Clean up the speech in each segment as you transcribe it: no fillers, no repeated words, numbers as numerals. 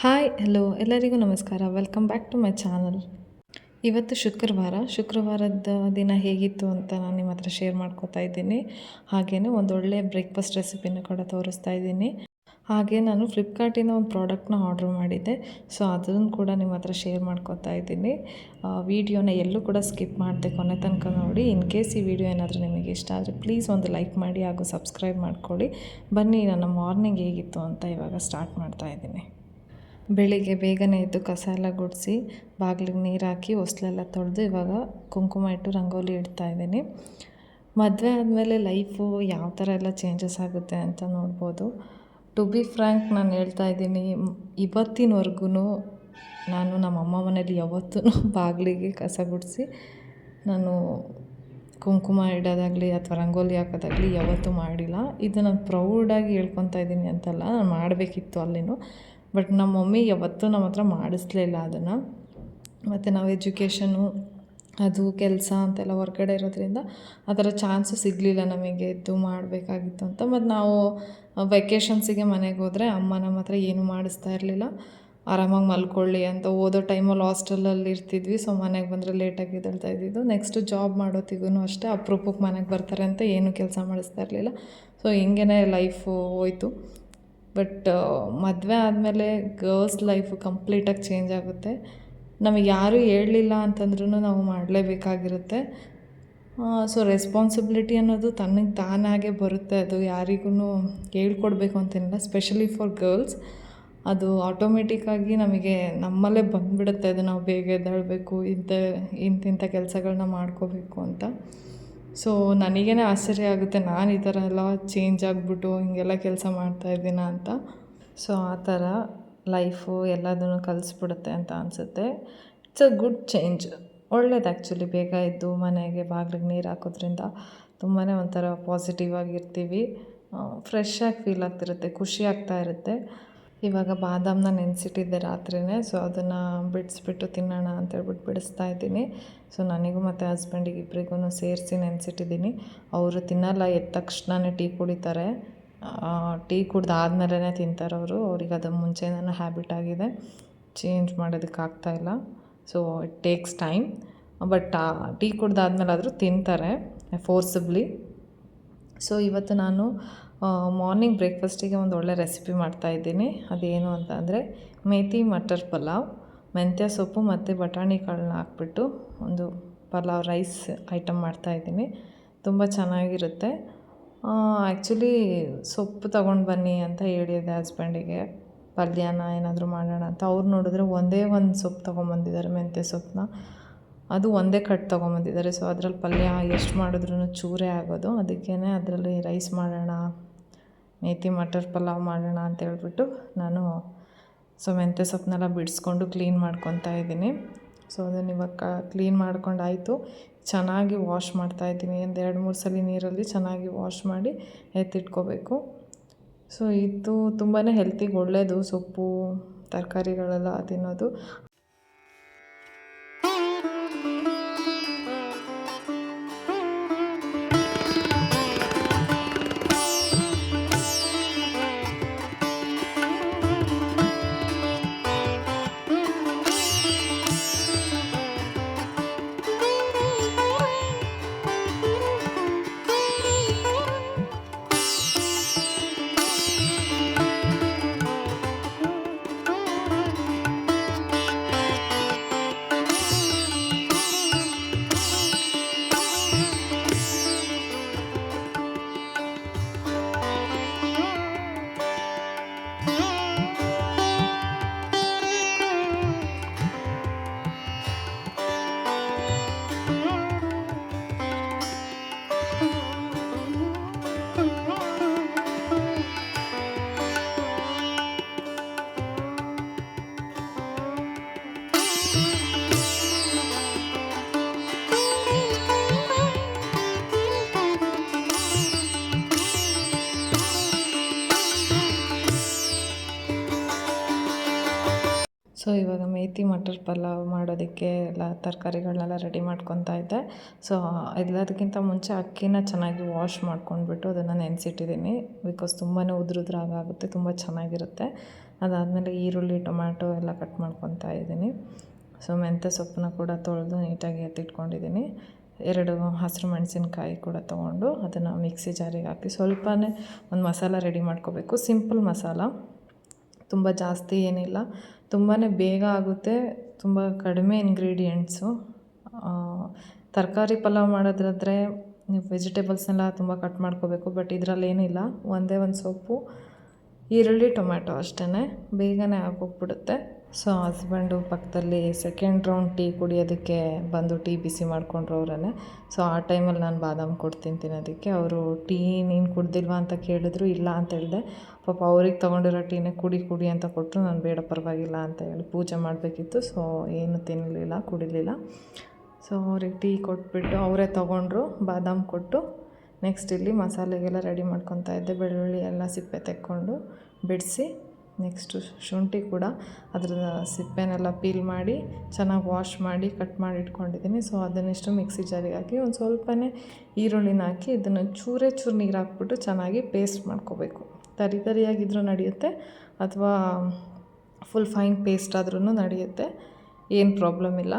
Hi hello ಎಲ್ಲರಿಗೂ ನಮಸ್ಕಾರ. Welcome back to my channel. ಇವತ್ತು ಶುಕ್ರವಾರದ ದಿನ ಹೇಗಿತ್ತು ಅಂತ ನಾನು ನಿಮ್ಮ ಹತ್ರ ಶೇರ್ ಮಾಡ್ಕೋತಾ ಇದ್ದೀನಿ. ಹಾಗೆಯೇ ಒಂದೊಳ್ಳೆ ಬ್ರೇಕ್ಫಾಸ್ಟ್ ರೆಸಿಪಿನ ಕೂಡ ತೋರಿಸ್ತಾ ಇದ್ದೀನಿ. ಹಾಗೆ ನಾನು ಫ್ಲಿಪ್ಕಾರ್ಟಿಂದ ಒಂದು ಪ್ರಾಡಕ್ಟ್ನ ಆರ್ಡ್ರ್ ಮಾಡಿದ್ದೆ. ಸೊ ಅದನ್ನು ಕೂಡ ನಿಮ್ಮ ಹತ್ರ ಶೇರ್ ಮಾಡ್ಕೋತಾ ಇದ್ದೀನಿ. ವಿಡಿಯೋನ ಎಲ್ಲೂ ಕೂಡ ಸ್ಕಿಪ್ ಮಾಡದೆ ಕೊನೆ ತನಕ ನೋಡಿ. ಇನ್ ಕೇಸ್ ಈ ವಿಡಿಯೋ ಏನಾದರೂ ನಿಮಗೆ ಇಷ್ಟ ಆದರೆ ಪ್ಲೀಸ್ ಒಂದು ಲೈಕ್ ಮಾಡಿ ಹಾಗೂ ಸಬ್ಸ್ಕ್ರೈಬ್ ಮಾಡ್ಕೊಳ್ಳಿ. ಬನ್ನಿ, ನನ್ನ ಮಾರ್ನಿಂಗ್ ಹೇಗಿತ್ತು ಅಂತ ಇವಾಗ ಸ್ಟಾರ್ಟ್ ಮಾಡ್ತಾ ಇದ್ದೀನಿ. ಬೆಳಿಗ್ಗೆ ಬೇಗನೆ ಎದ್ದು ಕಸ ಎಲ್ಲ ಗುಡಿಸಿ ಬಾಗಿಲಿಗೆ ನೀರು ಹಾಕಿ ಹೊಸ್ಲೆಲ್ಲ ತೊಳೆದು ಇವಾಗ ಕುಂಕುಮ ಇಟ್ಟು ರಂಗೋಲಿ ಇಡ್ತಾಯಿದ್ದೀನಿ. ಮದುವೆ ಆದಮೇಲೆ ಲೈಫು ಯಾವ ಥರ ಎಲ್ಲ ಚೇಂಜಸ್ ಆಗುತ್ತೆ ಅಂತ ನೋಡ್ಬೋದು. ಟು ಬಿ ಫ್ರ್ಯಾಂಕ್ ನಾನು ಹೇಳ್ತಾ ಇದ್ದೀನಿ, ಇವತ್ತಿನವರೆಗೂ ನಾನು ನಮ್ಮ ಅಮ್ಮ ಮನೇಲಿ ಯಾವತ್ತೂ ಬಾಗಿಲಿಗೆ ಕಸ ಗುಡಿಸಿ ನಾನು ಕುಂಕುಮ ಇಡೋದಾಗಲಿ ಅಥವಾ ರಂಗೋಲಿ ಹಾಕೋದಾಗಲಿ ಯಾವತ್ತೂ ಮಾಡಿಲ್ಲ. ಇದು ನಾನು ಪ್ರೌಡಾಗಿ ಹೇಳ್ಕೊತಾ ಇದ್ದೀನಿ ಅಂತಲ್ಲ, ನಾನು ಮಾಡಬೇಕಿತ್ತು ಅಲ್ಲಿನೂ. ಬಟ್ ನಮ್ಮ ಮಮ್ಮಿ ಯಾವತ್ತೂ ನಮ್ಮ ಹತ್ರ ಮಾಡಿಸ್ಲೇ ಇಲ್ಲ ಅದನ್ನು. ಮತ್ತು ನಾವು ಎಜುಕೇಷನು ಅದು ಕೆಲಸ ಅಂತೆಲ್ಲ ಹೊರ್ಗಡೆ ಇರೋದ್ರಿಂದ ಆ ಥರ ಚಾನ್ಸು ಸಿಗಲಿಲ್ಲ ನಮಗೆ ಎದ್ದು ಮಾಡಬೇಕಾಗಿತ್ತು ಅಂತ. ಮತ್ತು ನಾವು ವೆಕೇಷನ್ಸಿಗೆ ಮನೆಗೆ ಹೋದರೆ ಅಮ್ಮ ನಮ್ಮ ಹತ್ರ ಏನೂ ಮಾಡಿಸ್ತಾ ಇರಲಿಲ್ಲ. ಆರಾಮಾಗಿ ಮಲ್ಕೊಳ್ಳಿ ಅಂತ. ಓದೋ ಟೈಮಲ್ಲಿ ಹಾಸ್ಟೆಲಲ್ಲಿ ಇರ್ತಿದ್ವಿ. ಸೊ ಮನೆಗೆ ಬಂದರೆ ಲೇಟಾಗಿ ಎದ್ದೇಳ್ತಾ ಇದ್ದಿದ್ದು. ನೆಕ್ಸ್ಟ್ ಜಾಬ್ ಮಾಡೋತ್ತಿಗೂ ಅಷ್ಟೇ ಅಪರೂಪಕ್ಕೆ ಮನೆಗೆ ಬರ್ತಾರೆ ಅಂತ ಏನೂ ಕೆಲಸ ಮಾಡಿಸ್ತಾ ಇರಲಿಲ್ಲ. ಸೊ ಹಿಂಗೇ ಲೈಫು ಹೋಯ್ತು. ಬಟ್ ಮದುವೆ ಆದಮೇಲೆ ಗರ್ಲ್ಸ್ ಲೈಫು ಕಂಪ್ಲೀಟಾಗಿ ಚೇಂಜ್ ಆಗುತ್ತೆ. ನಮಗೆ ಯಾರೂ ಹೇಳಲಿಲ್ಲ ಅಂತಂದ್ರೂ ನಾವು ಮಾಡಲೇಬೇಕಾಗಿರುತ್ತೆ. ಸೊ ರೆಸ್ಪಾನ್ಸಿಬಿಲಿಟಿ ಅನ್ನೋದು ತನಗೆ ತಾನಾಗೆ ಬರುತ್ತೆ. ಅದು ಯಾರಿಗೂ ಹೇಳ್ಕೊಡ್ಬೇಕು ಅಂತೇನಿಲ್ಲ. ಸ್ಪೆಷಲಿ ಫಾರ್ ಗರ್ಲ್ಸ್ ಅದು ಆಟೋಮೆಟಿಕ್ಕಾಗಿ ನಮಗೆ ನಮ್ಮಲ್ಲೇ ಬಂದುಬಿಡುತ್ತೆ. ಅದು ನಾವು ಬೇಗ ಎದ್ದೇಳಬೇಕು, ಇಂತಿಂಥ ಕೆಲಸಗಳನ್ನ ಮಾಡ್ಕೋಬೇಕು ಅಂತ. ಸೊ ನನಗೇ ಆಶ್ಚರ್ಯ ಆಗುತ್ತೆ, ನಾನು ಈ ಥರ ಎಲ್ಲ ಚೇಂಜ್ ಆಗಿಬಿಟ್ಟು ಹಿಂಗೆಲ್ಲ ಕೆಲಸ ಮಾಡ್ತಾಯಿದ್ದೀನ ಅಂತ. ಸೊ ಆ ಥರ ಲೈಫು ಎಲ್ಲದನ್ನು ಕಲಿಸ್ಬಿಡುತ್ತೆ ಅಂತ ಅನಿಸುತ್ತೆ. It's a good change. ಒಳ್ಳೇದು ಆ್ಯಕ್ಚುಲಿ. ಬೇಗ ಎದ್ದು ಮನೆಗೆ ಬಾಗಿಲಿಗೆ ನೀರು ಹಾಕೋದ್ರಿಂದ ತುಂಬಾ ಒಂಥರ ಪಾಸಿಟಿವ್ ಆಗಿರ್ತೀವಿ. ಫ್ರೆಶ್ ಆಗಿ ಫೀಲ್ ಆಗ್ತಿರುತ್ತೆ, ಖುಷಿ ಆಗ್ತಾ ಇರುತ್ತೆ. ಇವಾಗ ಬಾದಾಮನ್ನ ನೆನೆಸಿಟ್ಟಿದ್ದೆ ರಾತ್ರಿಯೇ. ಸೊ ಅದನ್ನು ಬಿಡಿಸ್ಬಿಟ್ಟು ತಿನ್ನೋಣ ಅಂತೇಳ್ಬಿಟ್ಟು ಬಿಡಿಸ್ತಾ ಇದ್ದೀನಿ. ಸೊ ನನಗೂ ಮತ್ತು ಹಸ್ಬೆಂಡಿಗೆ ಇಬ್ಬರಿಗೂ ಸೇರಿಸಿ ನೆನೆಸಿಟ್ಟಿದ್ದೀನಿ. ಅವರು ತಿನ್ನಲ್ಲ, ಎದ್ದ ತಕ್ಷಣವೇ ಟೀ ಕುಡಿತಾರೆ. ಟೀ ಕುಡ್ದಾದ್ಮೇಲೆ ತಿಂತಾರೆ ಅವರು. ಅವ್ರಿಗೆ ಅದು ಮುಂಚೆನೇ ಹ್ಯಾಬಿಟ್ ಆಗಿದೆ, ಚೇಂಜ್ ಮಾಡೋದಕ್ಕಾಗ್ತಾಯಿಲ್ಲ. So it takes time. But tea ಕುಡ್ದಾದ್ಮೇಲಾದರೂ ತಿಂತಾರೆ ಫೋರ್ಸಿಬ್ಲಿ. ಸೊ ಇವತ್ತು ನಾನು ಮಾರ್ನಿಂಗ್ ಬ್ರೇಕ್ಫಾಸ್ಟಿಗೆ ಒಂದು ಒಳ್ಳೆ ರೆಸಿಪಿ ಮಾಡ್ತಾಯಿದ್ದೀನಿ. ಅದೇನು ಅಂತ ಅಂದರೆ ಮೇಥಿ ಮಟರ್ ಪಲಾವ್. ಮೆಂತ್ಯ ಸೊಪ್ಪು ಮತ್ತು ಬಟಾಣಿ ಕಾಳನ್ನ ಹಾಕ್ಬಿಟ್ಟು ಒಂದು ಪಲಾವ್ ರೈಸ್ ಐಟಮ್ ಮಾಡ್ತಾಯಿದ್ದೀನಿ. ತುಂಬ ಚೆನ್ನಾಗಿರುತ್ತೆ. ಆ್ಯಕ್ಚುಲಿ ಸೊಪ್ಪು ತೊಗೊಂಡು ಬನ್ನಿ ಅಂತ ಹೇಳಿದೆ ಹಸ್ಬೆಂಡಿಗೆ, ಪಲ್ಯನ ಏನಾದರೂ ಮಾಡೋಣ ಅಂತ. ಅವ್ರು ನೋಡಿದ್ರೆ ಒಂದೇ ಒಂದು ಸೊಪ್ಪು ತೊಗೊಂಬಂದಿದ್ದಾರೆ, ಮೆಂತ್ಯ ಸೊಪ್ಪನ್ನ. ಅದು ಒಂದೇ ಕಟ್ ತೊಗೊಂಬಂದಿದ್ದಾರೆ. ಸೊ ಅದರಲ್ಲಿ ಪಲ್ಯ ಎಷ್ಟು ಮಾಡಿದ್ರೂ ಚೂರೇ ಆಗೋದು. ಅದಕ್ಕೇ ಅದರಲ್ಲಿ ರೈಸ್ ಮಾಡೋಣ, ಮೇಥಿ ಮಟರ್ ಪಲಾವ್ ಮಾಡೋಣ ಅಂತೇಳ್ಬಿಟ್ಟು ನಾನು ಮೆಂತ್ಯ ಸೊಪ್ಪನ್ನೆಲ್ಲ ಬಿಡಿಸ್ಕೊಂಡು ಕ್ಲೀನ್ ಮಾಡ್ಕೊತಾ ಇದ್ದೀನಿ. ಸೊ ಅದನ್ನು ಇವಾಗ ಕ್ಲೀನ್ ಮಾಡ್ಕೊಂಡಾಯಿತು. ಚೆನ್ನಾಗಿ ವಾಶ್ ಮಾಡ್ತಾಯಿದ್ದೀನಿ. ಒಂದು 2-3 ಸಲ ನೀರಲ್ಲಿ ಚೆನ್ನಾಗಿ ವಾಶ್ ಮಾಡಿ ಎತ್ತಿಟ್ಕೋಬೇಕು. ಸೊ ಇದು ತುಂಬಾ ಹೆಲ್ತಿಗೆ ಒಳ್ಳೆಯದು, ಸೊಪ್ಪು ತರಕಾರಿಗಳೆಲ್ಲ ತಿನ್ನೋದು. ಸೊ ಇವಾಗ ಮೇಥಿ ಮಟರ್ ಪಲಾವ್ ಮಾಡೋದಕ್ಕೆ ಎಲ್ಲ ತರಕಾರಿಗಳನ್ನೆಲ್ಲ ರೆಡಿ ಮಾಡ್ಕೊತಾ ಇದ್ದೆ. ಸೊ ಎಲ್ಲದಕ್ಕಿಂತ ಮುಂಚೆ ಅಕ್ಕಿನ ಚೆನ್ನಾಗಿ ವಾಶ್ ಮಾಡ್ಕೊಂಡ್ಬಿಟ್ಟು ಅದನ್ನು ನೆನೆಸಿಟ್ಟಿದ್ದೀನಿ. ಬಿಕಾಸ್ ತುಂಬಾ ಉದುರುದ್ರಾಗುತ್ತೆ, ತುಂಬ ಚೆನ್ನಾಗಿರುತ್ತೆ. ಅದಾದಮೇಲೆ ಈರುಳ್ಳಿ ಟೊಮ್ಯಾಟೊ ಎಲ್ಲ ಕಟ್ ಮಾಡ್ಕೊತಾ ಇದ್ದೀನಿ. ಸೊ ಮೆಂತ್ಯ ಸೊಪ್ಪನ್ನ ಕೂಡ ತೊಳೆದು ನೀಟಾಗಿ ಎತ್ತಿಟ್ಕೊಂಡಿದ್ದೀನಿ. 2 ಹಸಿರು ಮೆಣಸಿನ್ಕಾಯಿ ಕೂಡ ತೊಗೊಂಡು ಅದನ್ನು ಮಿಕ್ಸಿ ಜಾರಿಗೆ ಹಾಕಿ ಸ್ವಲ್ಪನೇ ಒಂದು ಮಸಾಲ ರೆಡಿ ಮಾಡ್ಕೋಬೇಕು. ಸಿಂಪಲ್ ಮಸಾಲ, ತುಂಬ ಜಾಸ್ತಿ ಏನಿಲ್ಲ, ತುಂಬಾ ಬೇಗ ಆಗುತ್ತೆ, ತುಂಬ ಕಡಿಮೆ ಇಂಗ್ರೀಡಿಯೆಂಟ್ಸು. ತರಕಾರಿ ಪಲಾವ್ ಮಾಡೋದಾದ್ರೆ ನೀವು ವೆಜಿಟೇಬಲ್ಸ್ನೆಲ್ಲ ತುಂಬ ಕಟ್ ಮಾಡ್ಕೋಬೇಕು, ಬಟ್ ಇದರಲ್ಲಿ ಏನಿಲ್ಲ, ಒಂದೇ ಒಂದು ಸೊಪ್ಪು, ಈರುಳ್ಳಿ, ಟೊಮ್ಯಾಟೊ ಅಷ್ಟೇ, ಬೇಗನೆ ಆಗೋಗ್ಬಿಡುತ್ತೆ. ಸೊ ಹಸ್ಬೆಂಡು ಪಕ್ಕದಲ್ಲಿ ಸೆಕೆಂಡ್ ರೌಂಡ್ ಟೀ ಕುಡಿಯೋದಕ್ಕೆ ಬಂದು ಟೀ ಬಿಸಿ ಮಾಡ್ಕೊಂಡ್ರು ಅವರೇ. ಸೊ ಆ ಟೈಮಲ್ಲಿ ನಾನು ಬಾದಾಮ್ ಕೊಡ್ತೀನಿ ತಿನ್ನೋದಕ್ಕೆ. ಅವರು ಟೀ ನೀನು ಕುಡ್ದಿಲ್ವಾ ಅಂತ ಕೇಳಿದ್ರು, ಇಲ್ಲ ಅಂತ ಹೇಳಿದೆ. ಪಾಪ ಅವ್ರಿಗೆ ತೊಗೊಂಡಿರೋ ಟೀನೇ ಕುಡಿ ಅಂತ ಕೊಟ್ಟರು. ನಾನು ಬೇಡ ಪರವಾಗಿಲ್ಲ ಅಂತ ಹೇಳಿ ಪೂಜೆ ಮಾಡಬೇಕಿತ್ತು. ಸೊ ಏನು ತಿನ್ನಲಿಲ್ಲ, ಕುಡಿಲಿಲ್ಲ. ಸೊ ಅವ್ರಿಗೆ ಟೀ ಕೊಟ್ಬಿಟ್ಟು ಅವರೇ ತೊಗೊಂಡ್ರು, ಬಾದಾಮ್ ಕೊಟ್ಟು. ನೆಕ್ಸ್ಟ್ ಇಲ್ಲಿ ಮಸಾಲೆಗೆಲ್ಲ ರೆಡಿ ಮಾಡ್ಕೊತಾ ಇದ್ದೆ. ಬೆಳ್ಳುಳ್ಳಿ ಎಲ್ಲ ಸಿಪ್ಪೆ ತೆಕ್ಕೊಂಡು ಬಿಡಿಸಿ, ನೆಕ್ಸ್ಟು ಶುಂಠಿ ಕೂಡ ಅದ್ರ ಸಿಪ್ಪೆನೆಲ್ಲ ಪೀಲ್ ಮಾಡಿ ಚೆನ್ನಾಗಿ ವಾಶ್ ಮಾಡಿ ಕಟ್ ಮಾಡಿ ಇಟ್ಕೊಂಡಿದ್ದೀನಿ. ಸೊ ಅದನ್ನಿಷ್ಟು ಮಿಕ್ಸಿ ಜಾರಿಗೆ ಹಾಕಿ ಒಂದು ಸ್ವಲ್ಪನೇ ಈರುಳ್ಳಿನ ಹಾಕಿ ಇದನ್ನು ಚೂರು ನೀರು ಹಾಕ್ಬಿಟ್ಟು ಚೆನ್ನಾಗಿ ಪೇಸ್ಟ್ ಮಾಡ್ಕೋಬೇಕು. ತರಿಯಾಗಿದ್ರೂ ನಡೆಯುತ್ತೆ, ಅಥವಾ ಫುಲ್ ಫೈನ್ ಪೇಸ್ಟ್ ಆದ್ರೂ ನಡೆಯುತ್ತೆ, ಏನು ಪ್ರಾಬ್ಲಮ್ ಇಲ್ಲ.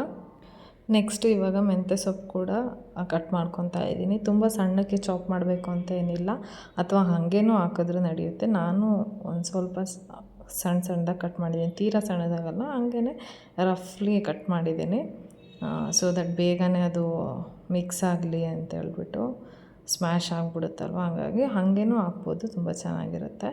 ನೆಕ್ಸ್ಟು ಇವಾಗ ಮೆಂತ್ಯ ಸೊಪ್ಪು ಕೂಡ ಕಟ್ ಮಾಡ್ಕೊತಾ ಇದ್ದೀನಿ. ತುಂಬ ಸಣ್ಣಕ್ಕೆ ಚಾಪ್ ಮಾಡಬೇಕು ಅಂತ ಏನಿಲ್ಲ, ಅಥವಾ ಹಾಗೇನೂ ಹಾಕಿದ್ರೂ ನಡೆಯುತ್ತೆ. ನಾನು ಒಂದು ಸ್ವಲ್ಪ ಸಣ್ಣದಾಗಿ ಕಟ್ ಮಾಡಿದ್ದೀನಿ, ತೀರಾ ಸಣ್ಣದಾಗಲ್ಲ, ಹಾಗೇ ರಫ್ಲಿ ಕಟ್ ಮಾಡಿದ್ದೀನಿ. ಸೊ ದಟ್ ಬೇಗನೆ ಅದು ಮಿಕ್ಸ್ ಆಗಲಿ ಅಂತ ಹೇಳ್ಬಿಟ್ಟು, ಸ್ಮ್ಯಾಶ್ ಆಗಿಬಿಡುತ್ತಲ್ವ, ಹಾಗಾಗಿ ಹಾಗೇನೂ ಹಾಕ್ಬೋದು, ತುಂಬ ಚೆನ್ನಾಗಿರುತ್ತೆ.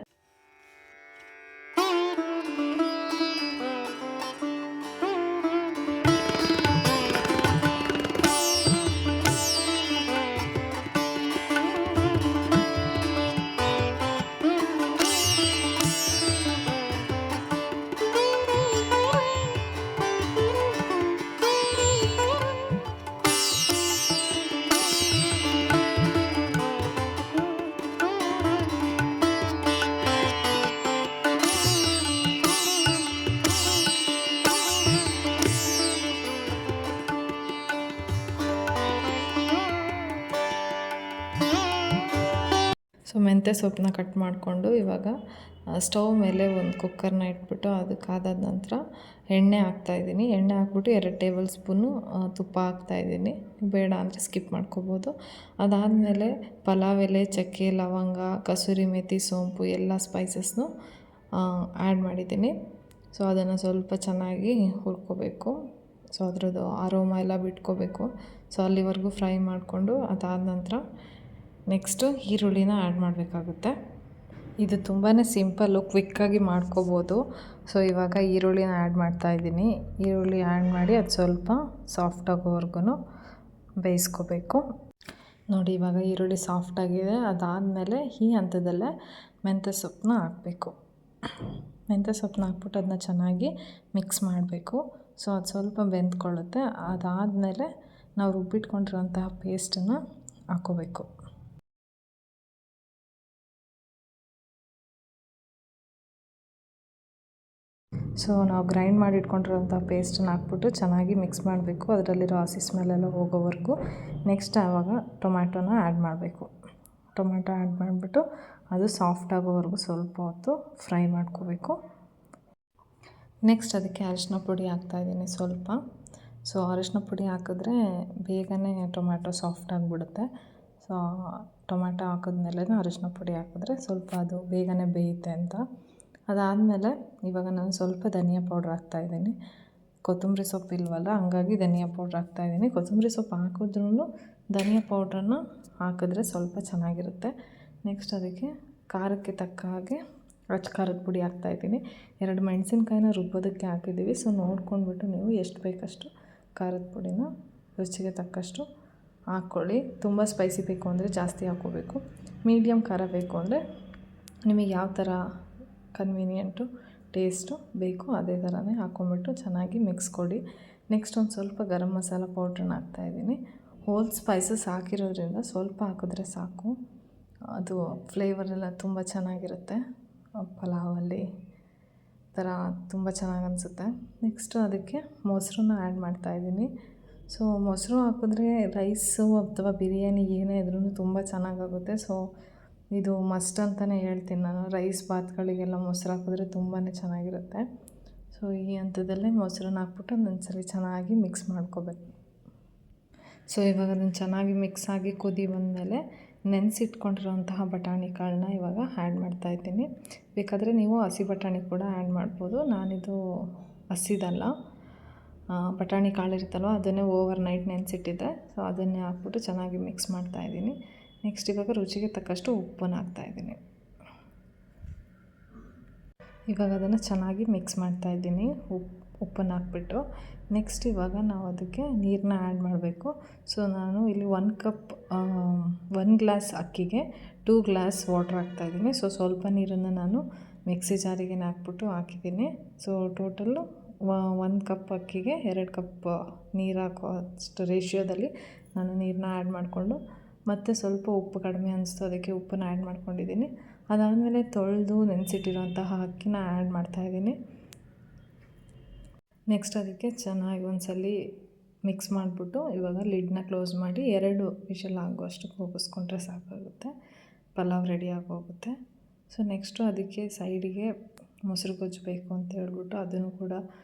ಸೊ ಮೆಂತ್ಯ ಸೊಪ್ಪನ್ನ ಕಟ್ ಮಾಡಿಕೊಂಡು ಇವಾಗ ಸ್ಟವ್ ಮೇಲೆ ಒಂದು ಕುಕ್ಕರ್ನ ಇಟ್ಬಿಟ್ಟು ಅದಕ್ಕೆ ಆದಾದ ನಂತರ ಎಣ್ಣೆ ಹಾಕ್ತಾಯಿದ್ದೀನಿ. ಎಣ್ಣೆ ಹಾಕ್ಬಿಟ್ಟು 2 ಟೇಬಲ್ ಸ್ಪೂನು ತುಪ್ಪ ಹಾಕ್ತಾಯಿದ್ದೀನಿ. ಬೇಡ ಅಂದರೆ ಸ್ಕಿಪ್ ಮಾಡ್ಕೋಬೋದು. ಅದಾದಮೇಲೆ ಪಲಾವ್ ಎಲೆ, ಚಕ್ಕೆ, ಲವಂಗ, ಕಸೂರಿ ಮೇಥಿ, ಸೋಂಪು ಎಲ್ಲ ಸ್ಪೈಸಸ್ನು ಆ್ಯಡ್ ಮಾಡಿದ್ದೀನಿ. ಸೊ ಅದನ್ನು ಸ್ವಲ್ಪ ಚೆನ್ನಾಗಿ ಹುರ್ಕೋಬೇಕು. ಸೊ ಅದ್ರದ್ದು ಅರೋಮಾ ಎಲ್ಲ ಬಿಟ್ಕೋಬೇಕು. ಸೊ ಅಲ್ಲಿವರೆಗೂ ಫ್ರೈ ಮಾಡಿಕೊಂಡು ಅದಾದ ನಂತರ ನೆಕ್ಸ್ಟು ಈರುಳ್ಳಿನ ಆ್ಯಡ್ ಮಾಡಬೇಕಾಗುತ್ತೆ. ಇದು ತುಂಬಾ ಸಿಂಪಲ್ಲು, ಕ್ವಿಕ್ಕಾಗಿ ಮಾಡ್ಕೋಬೋದು. ಸೊ ಇವಾಗ ಈರುಳ್ಳಿನ ಆ್ಯಡ್ ಮಾಡ್ತಾಯಿದ್ದೀನಿ. ಈರುಳ್ಳಿ ಆ್ಯಡ್ ಮಾಡಿ ಅದು ಸ್ವಲ್ಪ ಸಾಫ್ಟ್ ಆಗೋವರೆಗೂ ಬೇಯಿಸ್ಕೋಬೇಕು. ನೋಡಿ ಇವಾಗ ಈರುಳ್ಳಿ ಸಾಫ್ಟಾಗಿದೆ. ಅದಾದಮೇಲೆ ಈ ಹಂತದಲ್ಲೇ ಮೆಂತ್ಯ ಸೊಪ್ಪನ್ನ ಹಾಕಬೇಕು. ಮೆಂತ್ಯ ಸೊಪ್ಪನ್ನ ಹಾಕ್ಬಿಟ್ಟು ಅದನ್ನ ಚೆನ್ನಾಗಿ ಮಿಕ್ಸ್ ಮಾಡಬೇಕು. ಸೊ ಅದು ಸ್ವಲ್ಪ ಬೆಂದ್ಕೊಳ್ಳುತ್ತೆ. ಅದಾದಮೇಲೆ ನಾವು ರುಬ್ಬಿಟ್ಕೊಂಡಿರೋಂತಹ ಪೇಸ್ಟನ್ನು ಹಾಕ್ಕೋಬೇಕು. ಸೊ ನಾವು ಗ್ರೈಂಡ್ ಮಾಡಿ ಇಟ್ಕೊಂಡಿರೋಂಥ ಪೇಸ್ಟನ್ನು ಹಾಕ್ಬಿಟ್ಟು ಚೆನ್ನಾಗಿ ಮಿಕ್ಸ್ ಮಾಡಬೇಕು, ಅದರಲ್ಲಿರೋ ಹಸಿ ಸ್ಮೆಲ್ಲೆಲ್ಲ ಹೋಗೋವರೆಗೂ. ನೆಕ್ಸ್ಟ್ ಆವಾಗ ಟೊಮ್ಯಾಟೋನ ಆ್ಯಡ್ ಮಾಡಬೇಕು. ಟೊಮ್ಯಾಟೊ ಆ್ಯಡ್ ಮಾಡಿಬಿಟ್ಟು ಅದು ಸಾಫ್ಟ್ ಆಗೋವರೆಗೂ ಸ್ವಲ್ಪ ಹೊತ್ತು ಫ್ರೈ ಮಾಡ್ಕೋಬೇಕು. ನೆಕ್ಸ್ಟ್ ಅದಕ್ಕೆ ಅರಿಶಿನ ಪುಡಿ ಹಾಕ್ತಾಯಿದ್ದೀನಿ ಸ್ವಲ್ಪ. ಸೊ ಅರಿಶಿನ ಪುಡಿ ಹಾಕಿದ್ರೆ ಬೇಗನೆ ಟೊಮ್ಯಾಟೊ ಸಾಫ್ಟ್ ಆಗಿಬಿಡುತ್ತೆ. ಸೊ ಟೊಮ್ಯಾಟೊ ಹಾಕಿದ್ಮೇಲೆ ಅರಿಶಿನ ಪುಡಿ ಹಾಕಿದ್ರೆ ಸ್ವಲ್ಪ ಅದು ಬೇಗನೆ ಬೇಯುತ್ತೆ ಅಂತ. ಅದಾದಮೇಲೆ ಇವಾಗ ನಾನು ಸ್ವಲ್ಪ ಧನಿಯಾ ಪೌಡ್ರ್ ಹಾಕ್ತಾಯಿದ್ದೀನಿ. ಕೊತ್ತಂಬರಿ ಸೊಪ್ಪು ಇಲ್ವಲ್ಲ, ಹಂಗಾಗಿ ಧನಿಯಾ ಪೌಡ್ರ್ ಹಾಕ್ತಾಯಿದ್ದೀನಿ. ಕೊತ್ತಂಬರಿ ಸೊಪ್ಪು ಹಾಕಿದ್ರೂ ಧನಿಯಾ ಪೌಡ್ರನ್ನು ಹಾಕಿದ್ರೆ ಸ್ವಲ್ಪ ಚೆನ್ನಾಗಿರುತ್ತೆ. ನೆಕ್ಸ್ಟ್ ಅದಕ್ಕೆ ಖಾರಕ್ಕೆ ತಕ್ಕ ಹಾಗೆ ಅಚ್ಚ ಖಾರದ ಪುಡಿ ಹಾಕ್ತಾಯಿದ್ದೀನಿ. 2 ಮೆಣಸಿನ್ಕಾಯಿನ ರುಬ್ಬೋದಕ್ಕೆ ಹಾಕಿದ್ದೀವಿ. ಸೊ ನೋಡ್ಕೊಂಡ್ಬಿಟ್ಟು ನೀವು ಎಷ್ಟು ಬೇಕಷ್ಟು ಖಾರದ ಪುಡಿನ ರುಚಿಗೆ ತಕ್ಕಷ್ಟು ಹಾಕ್ಕೊಳ್ಳಿ. ತುಂಬ ಸ್ಪೈಸಿ ಬೇಕು ಅಂದರೆ ಜಾಸ್ತಿ ಹಾಕ್ಕೋಬೇಕು. ಮೀಡಿಯಮ್ ಖಾರ ಬೇಕು ಅಂದರೆ ನಿಮಗೆ ಯಾವ ಥರ ಕನ್ವೀನಿಯೆಂಟು ಟೇಸ್ಟು ಬೇಕು ಅದೇ ಥರನೇ ಹಾಕ್ಕೊಂಬಿಟ್ಟು ಚೆನ್ನಾಗಿ ಮಿಕ್ಸ್ ಕೊಡಿ. ನೆಕ್ಸ್ಟ್ ಒಂದು ಸ್ವಲ್ಪ ಗರಂ ಮಸಾಲ ಪೌಡ್ರನ್ನ ಹಾಕ್ತಾಯಿದ್ದೀನಿ. ಹೋಲ್ ಸ್ಪೈಸಸ್ ಹಾಕಿರೋದ್ರಿಂದ ಸ್ವಲ್ಪ ಹಾಕಿದ್ರೆ ಸಾಕು, ಅದು ಫ್ಲೇವರೆಲ್ಲ ತುಂಬ ಚೆನ್ನಾಗಿರುತ್ತೆ. ಪಲಾವಲ್ಲಿ ಥರ ತುಂಬ ಚೆನ್ನಾಗಿ ಅನಿಸುತ್ತೆ. ನೆಕ್ಸ್ಟು ಅದಕ್ಕೆ ಮೊಸರನ್ನ ಆ್ಯಡ್ ಮಾಡ್ತಾಯಿದ್ದೀನಿ. ಸೊ ಮೊಸರು ಹಾಕಿದ್ರೆ ರೈಸು ಅಥವಾ ಬಿರಿಯಾನಿ ಏನೇ ಇದ್ರೂ ತುಂಬ ಚೆನ್ನಾಗಾಗುತ್ತೆ. ಸೊ ಇದು ಮಸ್ಟ್ ಅಂತಲೇ ಹೇಳ್ತೀನಿ ನಾನು. ರೈಸ್ ಬಾತ್ಗಳಿಗೆಲ್ಲ ಮೊಸರು ಹಾಕಿದ್ರೆ ತುಂಬಾ ಚೆನ್ನಾಗಿರುತ್ತೆ. ಸೊ ಈ ಹಂತದಲ್ಲೇ ಮೊಸರನ್ನ ಹಾಕ್ಬಿಟ್ಟು ಒಂದೊಂದು ಸರಿ ಚೆನ್ನಾಗಿ ಮಿಕ್ಸ್ ಮಾಡ್ಕೋಬೇಕು. ಸೊ ಇವಾಗ ಅದನ್ನು ಚೆನ್ನಾಗಿ ಮಿಕ್ಸ್ ಆಗಿ ಕುದಿ ಬಂದಮೇಲೆ ನೆನೆಸಿಟ್ಕೊಂಡಿರೋಂತಹ ಬಟಾಣಿ ಕಾಳನ್ನ ಇವಾಗ ಆ್ಯಡ್ ಮಾಡ್ತಾಯಿದ್ದೀನಿ. ಬೇಕಾದರೆ ನೀವು ಹಸಿ ಬಟಾಣಿ ಕೂಡ ಆ್ಯಡ್ ಮಾಡ್ಬೋದು. ನಾನಿದು ಹಸಿದಲ್ಲ, ಬಟಾಣಿ ಕಾಳು ಇರುತ್ತಲ್ವ ಅದನ್ನೇ ಓವರ್ ನೈಟ್ ನೆನೆಸಿಟ್ಟಿದ್ದೆ. ಸೊ ಅದನ್ನೇ ಹಾಕ್ಬಿಟ್ಟು ಚೆನ್ನಾಗಿ ಮಿಕ್ಸ್ ಮಾಡ್ತಾಯಿದ್ದೀನಿ. ನೆಕ್ಸ್ಟ್ ಇವಾಗ ರುಚಿಗೆ ತಕ್ಕಷ್ಟು ಉಪ್ಪನ್ನು ಹಾಕ್ತಾಯಿದ್ದೀನಿ. ಇವಾಗ ಅದನ್ನು ಚೆನ್ನಾಗಿ ಮಿಕ್ಸ್ ಮಾಡ್ತಾಯಿದ್ದೀನಿ ಉಪ್ಪನ್ನು ಹಾಕ್ಬಿಟ್ಟು. ನೆಕ್ಸ್ಟ್ ಇವಾಗ ನಾವು ಅದಕ್ಕೆ ನೀರನ್ನ ಆ್ಯಡ್ ಮಾಡಬೇಕು. ಸೊ ನಾನು ಇಲ್ಲಿ 1 ಗ್ಲಾಸ್ ಅಕ್ಕಿಗೆ 2 ಗ್ಲಾಸ್ ವಾಟ್ರ್ ಹಾಕ್ತಾಯಿದ್ದೀನಿ. ಸೊ ಸ್ವಲ್ಪ ನೀರನ್ನು ನಾನು ಮಿಕ್ಸಿ ಜಾರಿಗೆ ಹಾಕ್ಬಿಟ್ಟು ಹಾಕಿದ್ದೀನಿ. ಸೊ ಟೋಟಲ್ಲು 1 ಕಪ್ ಅಕ್ಕಿಗೆ 2 ಕಪ್ ನೀರು ಹಾಕೋ ಅಷ್ಟು ರೇಷಿಯೋದಲ್ಲಿ ನಾನು ನೀರನ್ನ ಆ್ಯಡ್ ಮಾಡಿಕೊಂಡು, ಮತ್ತು ಸ್ವಲ್ಪ ಉಪ್ಪು ಕಡಿಮೆ ಅನಿಸ್ತು ಅದಕ್ಕೆ ಉಪ್ಪನ್ನು ಆ್ಯಡ್ ಮಾಡ್ಕೊಂಡಿದ್ದೀನಿ. ಅದಾದಮೇಲೆ ತೊಳೆದು ನೆನೆಸಿಟ್ಟಿರೋಂತಹ ಅಕ್ಕಿನ ಆ್ಯಡ್ ಮಾಡ್ತಾಯಿದ್ದೀನಿ. ನೆಕ್ಸ್ಟ್ ಅದಕ್ಕೆ ಚೆನ್ನಾಗಿ ಒಂದ್ಸಲ ಮಿಕ್ಸ್ ಮಾಡಿಬಿಟ್ಟು ಇವಾಗ ಲಿಡ್ನ ಕ್ಲೋಸ್ ಮಾಡಿ 2 ವಿಷಲ್ ಆಗುವಷ್ಟು ಕೂಗಿಸ್ಕೊಂಡ್ರೆ ಸಾಕಾಗುತ್ತೆ. ಪಲಾವ್ ರೆಡಿ ಆಗೋಗುತ್ತೆ. ಸೊ ನೆಕ್ಸ್ಟು ಅದಕ್ಕೆ ಸೈಡಿಗೆ ಮೊಸರು ಗೊಜ್ಜು ಬೇಕು ಅಂತ ಹೇಳ್ಬಿಟ್ಟು ಅದನ್ನು ಕೂಡ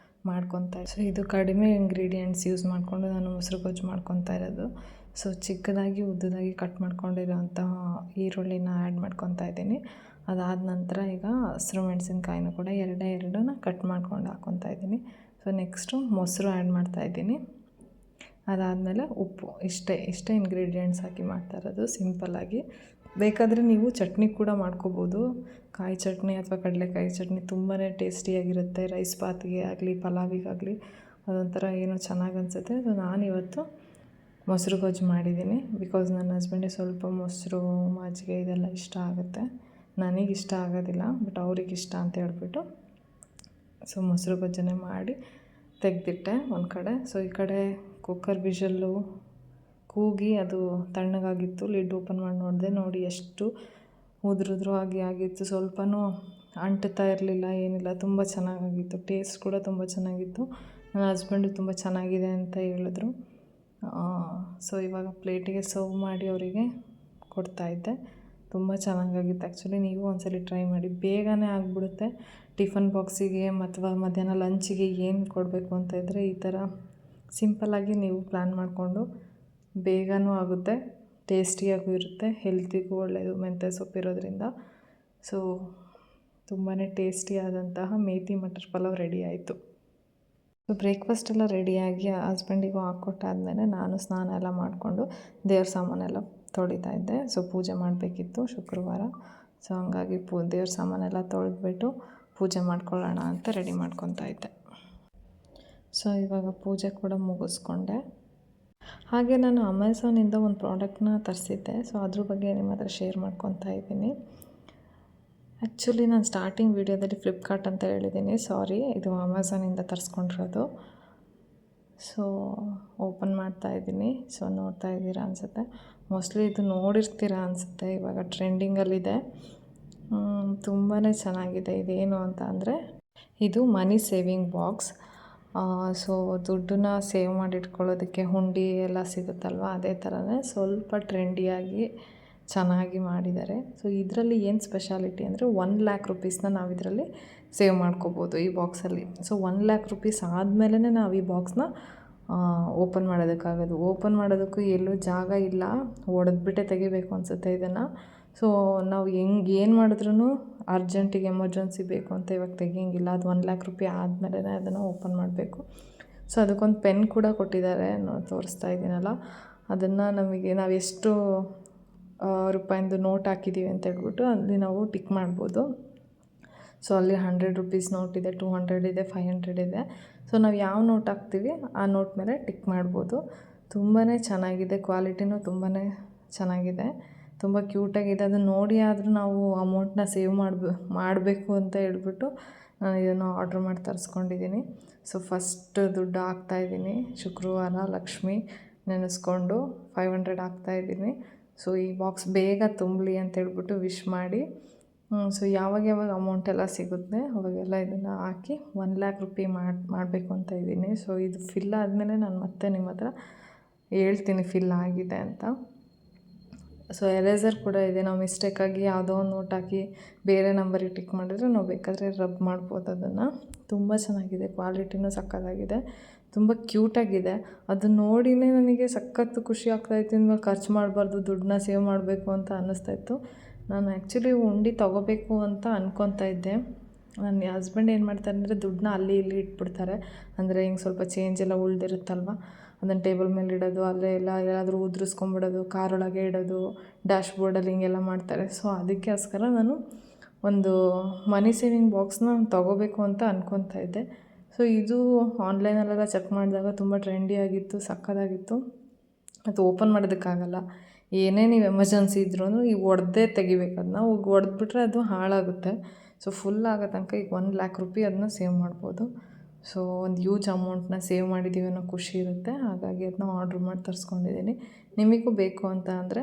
ಮಾಡ್ಕೊತಾ. ಸೊ ಇದು ಕಡಿಮೆ ಇಂಗ್ರೀಡಿಯೆಂಟ್ಸ್ ಯೂಸ್ ಮಾಡಿಕೊಂಡು ನಾನು ಮೊಸರು ಗೊಜ್ಜು ಮಾಡ್ಕೊತಾ ಇರೋದು. ಸೊ ಚಿಕ್ಕದಾಗಿ ಉದ್ದದಾಗಿ ಕಟ್ ಮಾಡ್ಕೊಂಡಿರೋಂತಹ ಈರುಳ್ಳಿನ ಆ್ಯಡ್ ಮಾಡ್ಕೊತಾ ಇದ್ದೀನಿ. ಅದಾದ ನಂತರ ಈಗ ಹಸಿರು ಮೆಣಸಿನ್ಕಾಯಿನೂ ಕೂಡ 2 ಕಟ್ ಮಾಡ್ಕೊಂಡು ಹಾಕ್ಕೊತಾ ಇದ್ದೀನಿ. ಸೊ ನೆಕ್ಸ್ಟು ಮೊಸರು ಆ್ಯಡ್ ಮಾಡ್ತಾಯಿದ್ದೀನಿ. ಅದಾದಮೇಲೆ ಉಪ್ಪು, ಇಷ್ಟೇ ಇಂಗ್ರೀಡಿಯೆಂಟ್ಸ್ ಹಾಕಿ ಮಾಡ್ತಾ ಇರೋದು ಸಿಂಪಲ್ಲಾಗಿ. ಬೇಕಾದರೆ ನೀವು ಚಟ್ನಿ ಕೂಡ ಮಾಡ್ಕೋಬೋದು. ಕಾಯಿ ಚಟ್ನಿ ಅಥವಾ ಕಡಲೆಕಾಯಿ ಚಟ್ನಿ ತುಂಬಾ ಟೇಸ್ಟಿಯಾಗಿರುತ್ತೆ. ರೈಸ್ ಬಾತ್ಗೆ ಆಗಲಿ ಪಲಾವಿಗಾಗಲಿ ಅದೊಂಥರ ಏನೋ ಚೆನ್ನಾಗಿ ಅನಿಸುತ್ತೆ. ಸೊ ನಾನಿವತ್ತು ಮೊಸರು ಗೊಜ್ಜು ಮಾಡಿದ್ದೀನಿ. ಬಿಕಾಸ್ ನನ್ನ ಹಸ್ಬೆಂಡಿಗೆ ಸ್ವಲ್ಪ ಮೊಸರು ಮಜ್ಜಿಗೆ ಇದೆಲ್ಲ ಇಷ್ಟ ಆಗುತ್ತೆ. ನನಗಿಷ್ಟ ಆಗೋದಿಲ್ಲ, ಬಟ್ ಅವ್ರಿಗೆ ಇಷ್ಟ ಅಂತ ಹೇಳ್ಬಿಟ್ಟು ಸೊ ಮೊಸರು ಗೊಜ್ಜನ್ನೇ ಮಾಡಿ ತೆಗೆದಿಟ್ಟೆ ಒಂದು ಕಡೆ. ಸೊ ಈ ಕಡೆ ಕುಕ್ಕರ್ ವಿಷಲ್ಲು ಕೂಗಿ ಅದು ತಣ್ಣಗಾಗಿತ್ತು. ಲಿಡ್ ಓಪನ್ ಮಾಡಿ ನೋಡಿ ಎಷ್ಟು ಉದುರು ಆಗಿತ್ತು. ಸ್ವಲ್ಪನೂ ಅಂಟುತ್ತಾ ಇರಲಿಲ್ಲ, ಏನಿಲ್ಲ, ತುಂಬ ಚೆನ್ನಾಗಾಗಿತ್ತು. ಟೇಸ್ಟ್ ಕೂಡ ತುಂಬ ಚೆನ್ನಾಗಿತ್ತು. ನನ್ನ ಹಸ್ಬೆಂಡು ತುಂಬ ಚೆನ್ನಾಗಿದೆ ಅಂತ ಹೇಳಿದ್ರು. ಸೊ ಇವಾಗ ಪ್ಲೇಟಿಗೆ ಸರ್ವ್ ಮಾಡಿ ಅವರಿಗೆ ಕೊಡ್ತಾಯಿದ್ದೆ. ತುಂಬ ಚೆನ್ನಾಗಾಗಿತ್ತು. ಆ್ಯಕ್ಚುಲಿ ನೀವು ಒಂದ್ಸಲ ಟ್ರೈ ಮಾಡಿ, ಬೇಗನೆ ಆಗಿಬಿಡುತ್ತೆ. ಟಿಫನ್ ಬಾಕ್ಸಿಗೆ ಅಥವಾ ಮಧ್ಯಾಹ್ನ ಲಂಚಿಗೆ ಏನು ಕೊಡಬೇಕು ಅಂತ ಇದ್ದರೆ ಈ ಥರ ಸಿಂಪಲ್ಲಾಗಿ ನೀವು ಪ್ಲ್ಯಾನ್ ಮಾಡಿಕೊಂಡು ಬೇಗನೂ ಆಗುತ್ತೆ, ಟೇಸ್ಟಿಯಾಗೂ ಇರುತ್ತೆ, ಹೆಲ್ತಿಗೂ ಒಳ್ಳೆಯದು ಮೆಂತ್ಯ ಸೊಪ್ಪಿರೋದ್ರಿಂದ. ಸೊ ತುಂಬಾ ಟೇಸ್ಟಿಯಾದಂತಹ ಮೇಥಿ ಮಟರ್ ಪಲಾವ್ ರೆಡಿ ಆಯಿತು. ಸೊ ಬ್ರೇಕ್ಫಾಸ್ಟ್ ಎಲ್ಲ ರೆಡಿಯಾಗಿ ಹಸ್ಬೆಂಡಿಗೂ ಹಾಕ್ಕೊಟ್ಟಾದ್ಮೇಲೆ ನಾನು ಸ್ನಾನ ಎಲ್ಲ ಮಾಡಿಕೊಂಡು ದೇವ್ರ ಸಾಮಾನೆಲ್ಲ ತೊಳಿತಾ ಇದ್ದೆ. ಸೊ ಪೂಜೆ ಮಾಡಬೇಕಿತ್ತು ಶುಕ್ರವಾರ. ಸೊ ಹಂಗಾಗಿ ದೇವ್ರ ಸಾಮಾನೆಲ್ಲ ತೊಳೆದ್ಬಿಟ್ಟು ಪೂಜೆ ಮಾಡ್ಕೊಳ್ಳೋಣ ಅಂತ ರೆಡಿ ಮಾಡ್ಕೊತಾ ಇದ್ದೆ. ಸೊ ಇವಾಗ ಪೂಜೆ ಕೂಡ ಮುಗಿಸ್ಕೊಂಡೆ. ಹಾಗೆ ನಾನು ಅಮೆಝಾನಿಂದ ಒಂದು ಪ್ರಾಡಕ್ಟ್ನ ತರಿಸಿದ್ದೆ. ಸೊ ಅದ್ರ ಬಗ್ಗೆ ನಿಮ್ಮ ಹತ್ರ ಶೇರ್ ಮಾಡ್ಕೊತಾ ಇದ್ದೀನಿ. ಆ್ಯಕ್ಚುಲಿ ನಾನು ಸ್ಟಾರ್ಟಿಂಗ್ ವೀಡಿಯೋದಲ್ಲಿ ಫ್ಲಿಪ್ಕಾರ್ಟ್ ಅಂತ ಹೇಳಿದ್ದೀನಿ, ಸಾರಿ, ಇದು ಅಮೆಝಾನಿಂದ ತರಿಸ್ಕೊಂಡಿರೋದು. ಸೊ ಓಪನ್ ಮಾಡ್ತಾಯಿದ್ದೀನಿ. ಸೊ ನೋಡ್ತಾ ಇದ್ದೀರಾ ಅನಿಸುತ್ತೆ, ಮೋಸ್ಟ್ಲಿ ಇದು ನೋಡಿರ್ತೀರಾ ಅನಿಸುತ್ತೆ. ಇವಾಗ ಟ್ರೆಂಡಿಂಗಲ್ಲಿದೆ, ತುಂಬಾ ಚೆನ್ನಾಗಿದೆ. ಇದೇನು ಅಂತ ಅಂದರೆ ಇದು ಮನಿ ಸೇವಿಂಗ್ ಬಾಕ್ಸ್. ಸೊ ದುಡ್ಡನ್ನ ಸೇವ್ ಮಾಡಿ ಇಟ್ಕೊಳ್ಳೋದಕ್ಕೆ ಹುಂಡಿ ಎಲ್ಲ ಸಿಗುತ್ತಲ್ವ, ಅದೇ ಥರನೇ ಸ್ವಲ್ಪ ಟ್ರೆಂಡಿಯಾಗಿ ಚೆನ್ನಾಗಿ ಮಾಡಿದ್ದಾರೆ. ಸೊ ಇದರಲ್ಲಿ ಏನು ಸ್ಪೆಷಾಲಿಟಿ ಅಂದರೆ 1 ಲ್ಯಾಕ್ ರುಪೀಸ್ನ ನಾವು ಇದರಲ್ಲಿ ಸೇವ್ ಮಾಡ್ಕೋಬೋದು ಈ ಬಾಕ್ಸಲ್ಲಿ. ಸೊ 1 ಲ್ಯಾಕ್ ರುಪೀಸ್ ಆದಮೇಲೆ ನಾವು ಈ ಬಾಕ್ಸ್ನ ಓಪನ್ ಮಾಡೋದಕ್ಕಾಗೋದು. ಓಪನ್ ಮಾಡೋದಕ್ಕೂ ಎಲ್ಲೂ ಜಾಗ ಇಲ್ಲ, ಒಡೆದ್ಬಿಟ್ಟೆ ತೆಗಿಬೇಕು ಅನಿಸುತ್ತೆ ಇದನ್ನು. ಸೊ ನಾವು ಏನು ಮಾಡಿದ್ರೂ ಅರ್ಜೆಂಟಿಗೆ ಎಮರ್ಜೆನ್ಸಿ ಬೇಕು ಅಂತ ಇವಾಗ ತೆಗಿಯೋಂಗಿಲ್ಲ. ಅದು 1 ಲ್ಯಾಕ್ ರುಪಿ ಆದಮೇಲೆ ಅದನ್ನು ಓಪನ್ ಮಾಡಬೇಕು. ಸೊ ಅದಕ್ಕೊಂದು ಪೆನ್ ಕೂಡ ಕೊಟ್ಟಿದ್ದಾರೆ, ತೋರಿಸ್ತಾ ಇದ್ದೀನಲ್ಲ, ಅದನ್ನು ನಮಗೆ ನಾವು ಎಷ್ಟು ರೂಪಾಯಿಂದು ನೋಟ್ ಹಾಕಿದ್ದೀವಿ ಅಂತ ಹೇಳ್ಬಿಟ್ಟು ಅಲ್ಲಿ ನಾವು ಟಿಕ್ ಮಾಡ್ಬೋದು. ಸೊ ಅಲ್ಲಿ 100 ರುಪೀಸ್ ನೋಟ್ ಇದೆ, 200 ಇದೆ, 500 ಇದೆ. ಸೊ ನಾವು ಯಾವ ನೋಟ್ ಹಾಕ್ತೀವಿ ಆ ನೋಟ್ ಮೇಲೆ ಟಿಕ್ ಮಾಡ್ಬೋದು. ತುಂಬಾ ಚೆನ್ನಾಗಿದೆ, ಕ್ವಾಲಿಟಿನೂ ತುಂಬಾ ಚೆನ್ನಾಗಿದೆ, ತುಂಬ ಕ್ಯೂಟಾಗಿದೆ. ಅದನ್ನು ನೋಡಿ ಆದರೂ ನಾವು ಅಮೌಂಟನ್ನ ಸೇವ್ ಮಾಡಬೇಕು ಅಂತ ಹೇಳ್ಬಿಟ್ಟು ನಾನು ಇದನ್ನು ಆರ್ಡ್ರ್ ಮಾಡಿ ತರಿಸ್ಕೊಂಡಿದ್ದೀನಿ. ಸೊ ಫಸ್ಟ್ ದುಡ್ಡು ಹಾಕ್ತಾಯಿದ್ದೀನಿ. ಶುಕ್ರವಾರ ಲಕ್ಷ್ಮಿ ನೆನೆಸ್ಕೊಂಡು 500 ಹಾಕ್ತಾಯಿದ್ದೀನಿ. ಸೊ ಈ ಬಾಕ್ಸ್ ಬೇಗ ತುಂಬಲಿ ಅಂತೇಳ್ಬಿಟ್ಟು ವಿಶ್ ಮಾಡಿ, ಸೊ ಯಾವಾಗ ಅಮೌಂಟೆಲ್ಲ ಸಿಗುತ್ತೆ ಅವಾಗೆಲ್ಲ ಇದನ್ನು ಹಾಕಿ 1 ಲ್ಯಾಕ್ ರುಪಿ ಮಾಡಬೇಕು ಅಂತ ಇದ್ದೀನಿ. ಸೊ ಇದು ಫಿಲ್ ಆದಮೇಲೆ ನಾನು ಮತ್ತೆ ನಿಮ್ಮ ಹತ್ರ ಹೇಳ್ತೀನಿ ಫಿಲ್ ಆಗಿದೆ ಅಂತ. ಸೊ ಎರೇಸರ್ ಕೂಡ ಇದೆ. ನಾವು ಮಿಸ್ಟೇಕಾಗಿ ಯಾವುದೋ ಒಂದು ನೋಟ್ ಹಾಕಿ ಬೇರೆ ನಂಬರಿಗೆ ಟಿಕ್ ಮಾಡಿದರೆ ನಾವು ಬೇಕಾದರೆ ರಬ್ ಮಾಡ್ಬೋದು ಅದನ್ನು. ತುಂಬ ಚೆನ್ನಾಗಿದೆ, ಕ್ವಾಲಿಟಿನೂ ಸಕ್ಕತ್ತಾಗಿದೆ, ತುಂಬ ಕ್ಯೂಟಾಗಿದೆ. ಅದನ್ನ ನೋಡಿಯೇ ನನಗೆ ಸಖತ್ತು ಖುಷಿ ಆಗ್ತಾಯಿತ್ತು. ಇನ್ಮೇಲೆ ಖರ್ಚು ಮಾಡಬಾರ್ದು, ದುಡ್ಡನ್ನ ಸೇವ್ ಮಾಡಬೇಕು ಅಂತ ಅನ್ನಿಸ್ತಾಯಿತ್ತು. ನಾನು ಆ್ಯಕ್ಚುಲಿ ಉಂಡೆ ತೊಗೋಬೇಕು ಅಂತ ಅಂದ್ಕೊತಾ ಇದ್ದೆ. ನನ್ನ ಹಸ್ಬೆಂಡ್ ಏನು ಮಾಡ್ತಾರೆ ಅಂದರೆ ದುಡ್ಡನ್ನ ಅಲ್ಲಿ ಇಲ್ಲಿ ಇಟ್ಬಿಡ್ತಾರೆ. ಅಂದರೆ ಹಿಂಗೆ ಸ್ವಲ್ಪ ಚೇಂಜ್ ಎಲ್ಲ ಉಳಿದಿರುತ್ತಲ್ವ, ಅದನ್ನು ಟೇಬಲ್ ಮೇಲೆ ಇಡೋದು, ಅಲ್ಲೇ ಎಲ್ಲಾದರೂ ಉದುರಿಸ್ಕೊಂಬಿಡೋದು, ಕಾರೊಳಗೆ ಇಡೋದು, ಡ್ಯಾಶ್ ಬೋರ್ಡಲ್ಲಿ ಹಿಂಗೆಲ್ಲ ಮಾಡ್ತಾರೆ. ಸೊ ಅದಕ್ಕೋಸ್ಕರ ನಾನು ಒಂದು ಮನಿ ಸೇವಿಂಗ್ ಬಾಕ್ಸ್ನ ತೊಗೋಬೇಕು ಅಂತ ಅಂದ್ಕೊತಾ ಇದ್ದೆ. ಸೊ ಇದು ಆನ್ಲೈನಲ್ಲೆಲ್ಲ ಚೆಕ್ ಮಾಡಿದಾಗ ತುಂಬ ಟ್ರೆಂಡಿಯಾಗಿತ್ತು, ಸಕ್ಕತ್ತಾಗಿತ್ತು. ಅದು ಓಪನ್ ಮಾಡೋದಕ್ಕಾಗಲ್ಲ. ಏನೇ ನೀವು ಎಮರ್ಜೆನ್ಸಿ ಇದ್ರೂ ಈಗ ಒಡೆದೇ ತೆಗಿಬೇಕು. ಅದನ್ನ ಒಡೆದ್ಬಿಟ್ರೆ ಅದು ಹಾಳಾಗುತ್ತೆ. ಸೊ ಫುಲ್ ಆಗೋ ತನಕ ಈಗ 1,00,000 ರೂಪಾಯಿ ಅದನ್ನ ಸೇವ್ ಮಾಡ್ಬೋದು. ಸೊ ಒಂದು ಹ್ಯೂಜ್ ಅಮೌಂಟನ್ನ ಸೇವ್ ಮಾಡಿದ್ದೀವಿ ಅನ್ನೋ ಖುಷಿ ಇರುತ್ತೆ. ಹಾಗಾಗಿ ಅದನ್ನ ಆರ್ಡ್ರ್ ಮಾಡಿ ತರಿಸ್ಕೊಂಡಿದ್ದೀನಿ. ನಿಮಗೂ ಬೇಕು ಅಂತ ಅಂದರೆ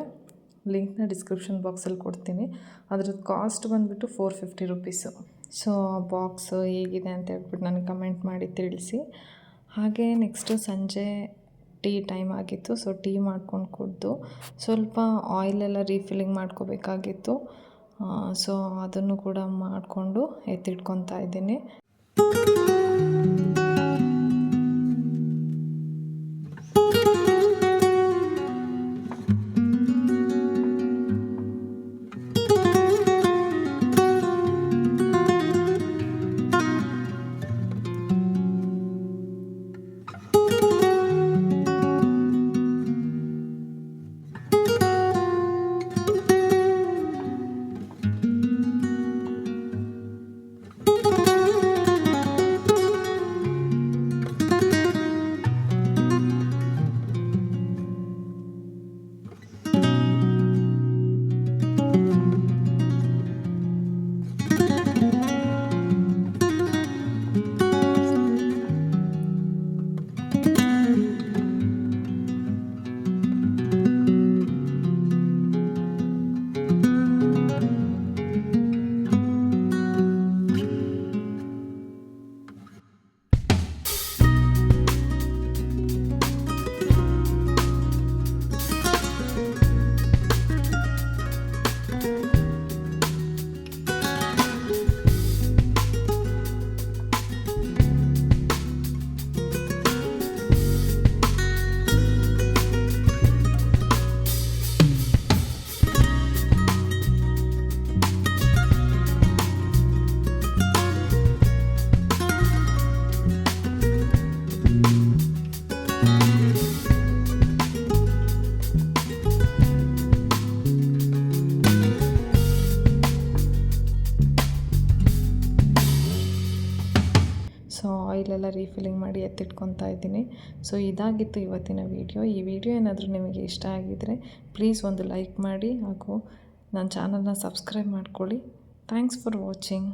ಲಿಂಕ್ನ ಡಿಸ್ಕ್ರಿಪ್ಷನ್ ಬಾಕ್ಸಲ್ಲಿ ಕೊಡ್ತೀನಿ. ಅದ್ರದ್ದು ಕಾಸ್ಟ್ ಬಂದುಬಿಟ್ಟು 450 ರೂಪೀಸು. ಸೊ ಬಾಕ್ಸು ಹೇಗಿದೆ ಅಂತ ಹೇಳ್ಬಿಟ್ಟು ನನಗೆ ಕಮೆಂಟ್ ಮಾಡಿ ತಿಳಿಸಿ. ಹಾಗೆ ನೆಕ್ಸ್ಟು ಸಂಜೆ ಟೀ ಟೈಮ್ ಆಗಿತ್ತು. ಸೊ ಟೀ ಮಾಡ್ಕೊಂಡು ಕುಡಿದು ಸ್ವಲ್ಪ ಆಯಿಲೆಲ್ಲ ರೀಫಿಲ್ಲಿಂಗ್ ಮಾಡ್ಕೋಬೇಕಾಗಿತ್ತು. ಸೊ ಅದನ್ನು ಕೂಡ ಮಾಡಿಕೊಂಡು ಎತ್ತಿಟ್ಕೊತಾ ಇದ್ದೀನಿ. ಸೊ ಆಯಿಲೆಲ್ಲ ರೀಫಿಲ್ಲಿಂಗ್ ಮಾಡಿ ಎತ್ತಿಟ್ಕೊತಾ ಇದ್ದೀನಿ. ಸೊ ಇದಾಗಿತ್ತು ಇವತ್ತಿನ ವೀಡಿಯೋ. ಈ ವಿಡಿಯೋ ಏನಾದರೂ ನಿಮಗೆ ಇಷ್ಟ ಆಗಿದ್ದರೆ ಪ್ಲೀಸ್ ಒಂದು ಲೈಕ್ ಮಾಡಿ ಹಾಗೂ ನನ್ನ ಚಾನಲ್ನ ಸಬ್ಸ್ಕ್ರೈಬ್ ಮಾಡ್ಕೊಳ್ಳಿ. Thanks for watching.